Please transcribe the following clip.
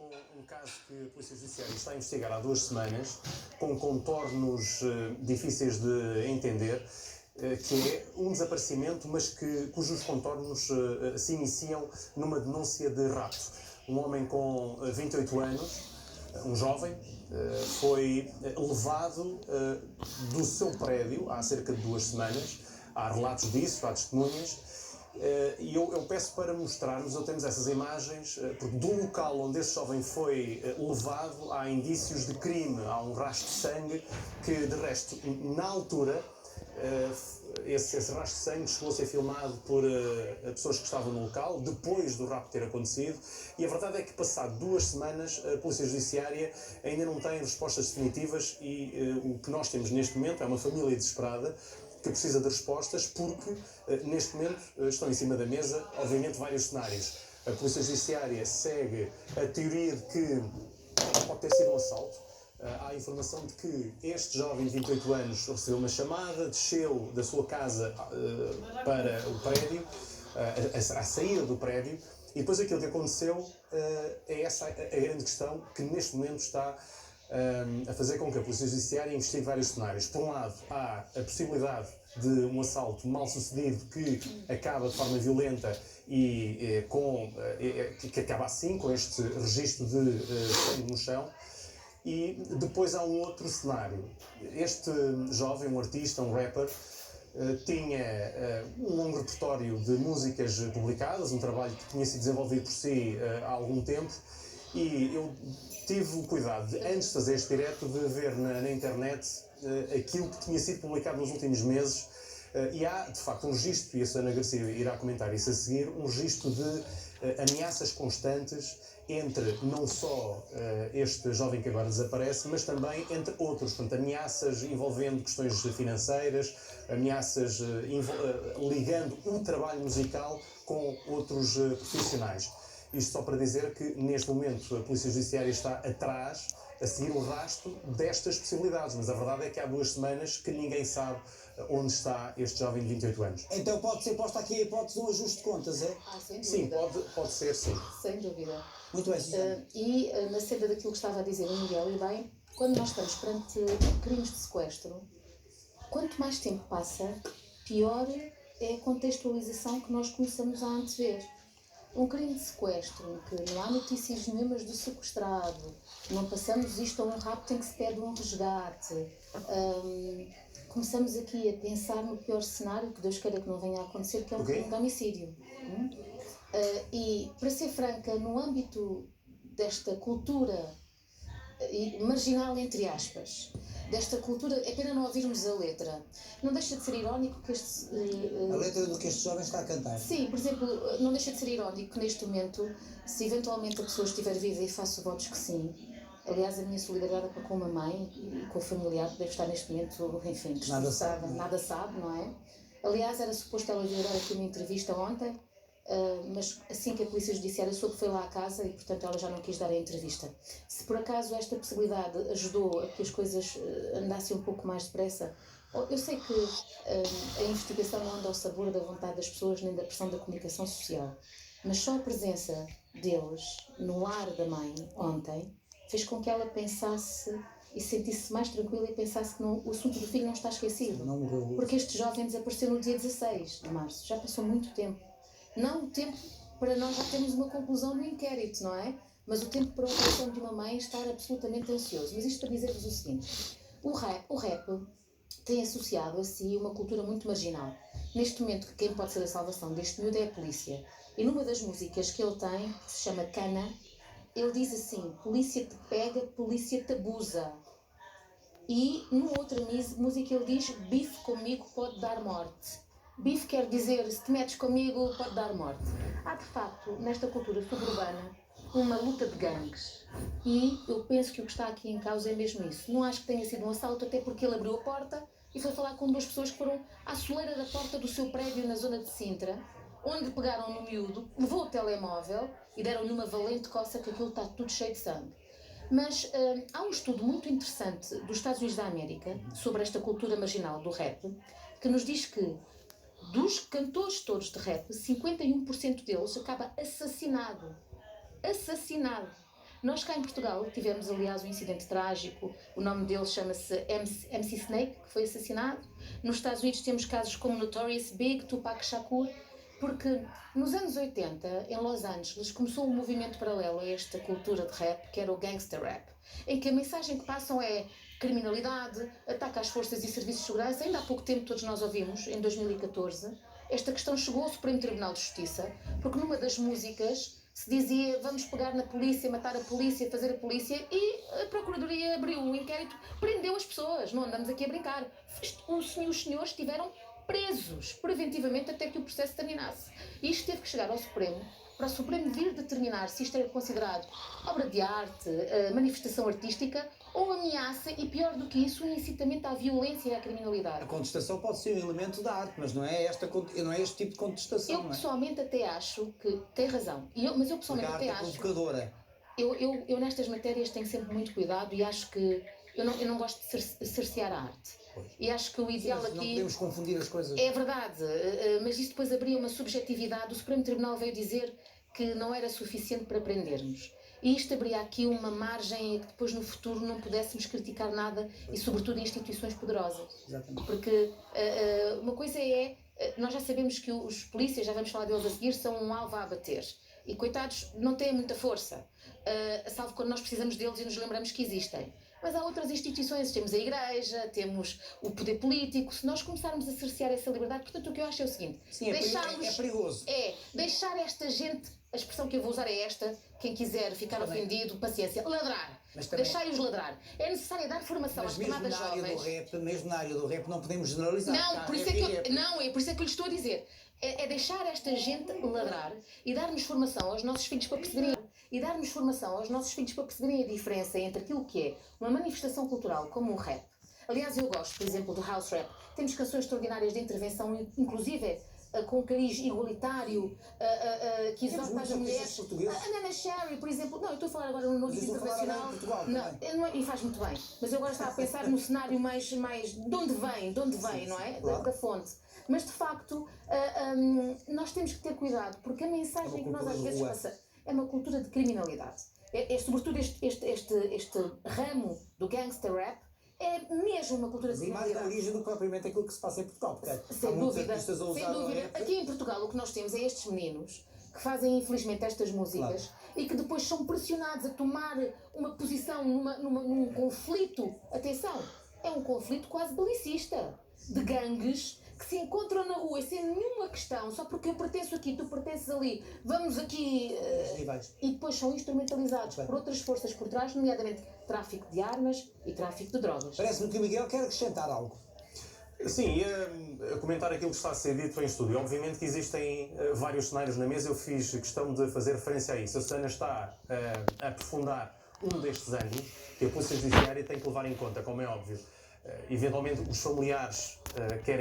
com um caso que a Polícia Judiciária está a investigar há 2 semanas, com contornos difíceis de entender, que é um desaparecimento, mas cujos contornos se iniciam numa denúncia de rapto. Um homem com 28 anos, um jovem, foi levado do seu prédio há cerca de 2 semanas. Há relatos disso, há testemunhas. E eu peço para mostrarmos, temos essas imagens, porque do local onde esse jovem foi levado há indícios de crime, há um rastro de sangue que, de resto, na altura, esse rastro de sangue chegou a ser filmado por pessoas que estavam no local, depois do rapto ter acontecido, e a verdade é que, passado 2 semanas, a Polícia Judiciária ainda não tem respostas definitivas e o que nós temos neste momento é uma família desesperada que precisa de respostas, porque neste momento estão em cima da mesa, obviamente, vários cenários. A Polícia Judiciária segue a teoria de que pode ter sido um assalto. Há a informação de que este jovem de 28 anos recebeu uma chamada, desceu da sua casa para o prédio, à saída do prédio, e depois aquilo que aconteceu é essa a grande questão que neste momento está a fazer com que a Polícia Judiciária investigue vários cenários. Por um lado, há a possibilidade de um assalto mal sucedido que acaba de forma violenta e que acaba assim, com este registro de sangue no chão. E depois há um outro cenário. Este jovem, um artista, um rapper, tinha um longo repertório de músicas publicadas, um trabalho que tinha sido desenvolvido por si há algum tempo, e eu tive o cuidado, antes de fazer este direto, de ver na internet aquilo que tinha sido publicado nos últimos meses, e há, de facto, um registro, e a Susana Garcia irá comentar isso a seguir, um registro de ameaças constantes entre não só este jovem que agora desaparece, mas também entre outros, portanto, ameaças envolvendo questões financeiras, ameaças ligando o trabalho musical com outros profissionais. Isto só para dizer que, neste momento, a Polícia Judiciária está atrás, a seguir o rastro destas possibilidades, mas a verdade é que há 2 semanas que ninguém sabe onde está este jovem de 28 anos. Então pode ser posta aqui a hipótese de um ajuste de contas, é? Sem dúvida. Sim, pode ser, sim. Sem dúvida. Muito bem, Susana. E na senda daquilo que estava a dizer o Miguel, e bem, quando nós estamos perante crimes de sequestro, quanto mais tempo passa, pior é a contextualização que nós começamos a antever. Um crime de sequestro em que não há notícias nenhumas do sequestrado, não passamos isto a um rapto em que se pede um resgate, começamos aqui a pensar no pior cenário, que Deus queira que não venha a acontecer, que é um crime de homicídio. E, para ser franca, no âmbito desta cultura marginal, entre aspas, desta cultura, é pena não ouvirmos a letra. Não deixa de ser irónico que este... A letra do que este jovem está a cantar. Sim, por exemplo, não deixa de ser irónico que neste momento, se eventualmente a pessoa estiver viva, e faço votos que sim, aliás, a minha solidariedade é para com a mãe e com o familiar que deve estar neste momento, enfim, nada sabe, não é? Aliás, era suposto ela vir dar aqui uma entrevista ontem, mas assim que a Polícia Judiciária soube, foi lá à casa e, portanto, ela já não quis dar a entrevista. Se por acaso esta possibilidade ajudou a que as coisas andassem um pouco mais depressa, eu sei que a investigação não anda ao sabor da vontade das pessoas nem da pressão da comunicação social, mas só a presença deles no lar da mãe ontem fez com que ela pensasse e sentisse mais tranquila e pensasse que o assunto do filho não está esquecido. Não morreu. Porque este jovem desapareceu no dia 16 de março, já passou muito tempo. Não o tempo para nós já termos uma conclusão no inquérito, não é? Mas o tempo para o coração de uma mãe estar absolutamente ansioso. Mas isto para dizer-vos o seguinte: o rap tem associado a si uma cultura muito marginal. Neste momento, quem pode ser a salvação deste miúdo é a polícia. E numa das músicas que ele tem, que se chama Cana, ele diz assim: polícia te pega, polícia te abusa. E numa outra música ele diz: bife comigo pode dar morte. Bife quer dizer, se te metes comigo, pode dar morte. Há, de facto, nesta cultura suburbana, uma luta de gangues. E eu penso que o que está aqui em causa é mesmo isso. Não acho que tenha sido um assalto, até porque ele abriu a porta e foi falar com 2 pessoas que foram à soleira da porta do seu prédio na zona de Sintra, onde pegaram no miúdo, levou o telemóvel e deram-lhe uma valente coça, que aquilo está tudo cheio de sangue. Mas há um estudo muito interessante dos Estados Unidos da América sobre esta cultura marginal do rap, que nos diz que dos cantores todos de rap, 51% deles acaba assassinado. Nós cá em Portugal tivemos, aliás, um incidente trágico, o nome dele chama-se MC Snake, que foi assassinado. Nos Estados Unidos temos casos como Notorious Big, Tupac Shakur, porque nos anos 80, em Los Angeles, começou um movimento paralelo a esta cultura de rap, que era o gangster rap, em que a mensagem que passam é criminalidade, ataque às forças e serviços de segurança. Ainda há pouco tempo todos nós ouvimos, em 2014, esta questão chegou ao Supremo Tribunal de Justiça, porque numa das músicas se dizia vamos pegar na polícia, matar a polícia, fazer a polícia, e a Procuradoria abriu um inquérito, prendeu as pessoas, não andamos aqui a brincar. Os senhores estiveram presos preventivamente até que o processo terminasse. E isto teve que chegar ao Supremo, para o Supremo vir determinar se isto era considerado obra de arte, manifestação artística ou ameaça, e pior do que isso, um incitamento à violência e à criminalidade. A contestação pode ser um elemento da arte, mas não é este tipo de contestação. Eu pessoalmente até acho que tem razão, mas eu pessoalmente até acho... provocadora. Eu nestas matérias tenho sempre muito cuidado e acho que eu não gosto de cercear a arte. Pois. E acho que o ideal aqui... Não podemos confundir as coisas. É verdade, mas isso depois abria uma subjetividade. O Supremo Tribunal veio dizer que não era suficiente para prendermos. E isto abria aqui uma margem a que depois no futuro não pudéssemos criticar nada, e sobretudo instituições poderosas. Exatamente. Porque uma coisa é, nós já sabemos que os polícias, já vamos falar deles a seguir, são um alvo a abater. E coitados, não têm muita força, salvo quando nós precisamos deles e nos lembramos que existem. Mas há outras instituições, temos a Igreja, temos o poder político. Se nós começarmos a cercear essa liberdade, portanto o que eu acho é o seguinte: sim, é perigoso. Deixar esta gente, a expressão que eu vou usar é esta, quem quiser ficar ofendido, paciência, ladrar. Deixai-os ladrar. É necessário dar formação às camadas jovens. Mesmo na área do rap não podemos generalizar. Não, por isso é que eu lhe estou a dizer. É deixar esta gente ladrar e darmos formação aos nossos filhos para perceberem a diferença entre aquilo que é uma manifestação cultural como um rap. Aliás, eu gosto, por exemplo, do house rap. Temos canções extraordinárias de intervenção, inclusive com cariz igualitário, que exalta as mulheres. A Nana Sherry, por exemplo. Não, eu estou a falar agora no novo internacional. E faz muito bem. Mas eu agora estava a pensar no cenário mais de onde vem, não é? Claro. Da fonte. Mas de facto, nós temos que ter cuidado, porque a mensagem que nós às vezes passamos é uma cultura de criminalidade. Sobretudo este ramo do gangster rap é mesmo uma cultura de criminalidade. E mais da origem do que propriamente aquilo que se passa em Portugal. Porque sem dúvida. Aqui em Portugal o que nós temos é estes meninos que fazem infelizmente estas músicas, claro, e que depois são pressionados a tomar uma posição num conflito. Atenção, é um conflito quase belicista, de gangues que se encontram na rua sem nenhuma questão, só porque eu pertenço aqui, tu pertences ali, vamos aqui... e depois são instrumentalizados por outras forças por trás, nomeadamente tráfico de armas e tráfico de drogas. Parece-me que o Miguel quer acrescentar algo. Sim, a comentar aquilo que está a ser dito em estúdio. Obviamente que existem vários cenários na mesa, eu fiz questão de fazer referência a isso. A Susana está a aprofundar um destes ângulos que a Polícia Judiciária tem que levar em conta, como é óbvio. Eventualmente os familiares querem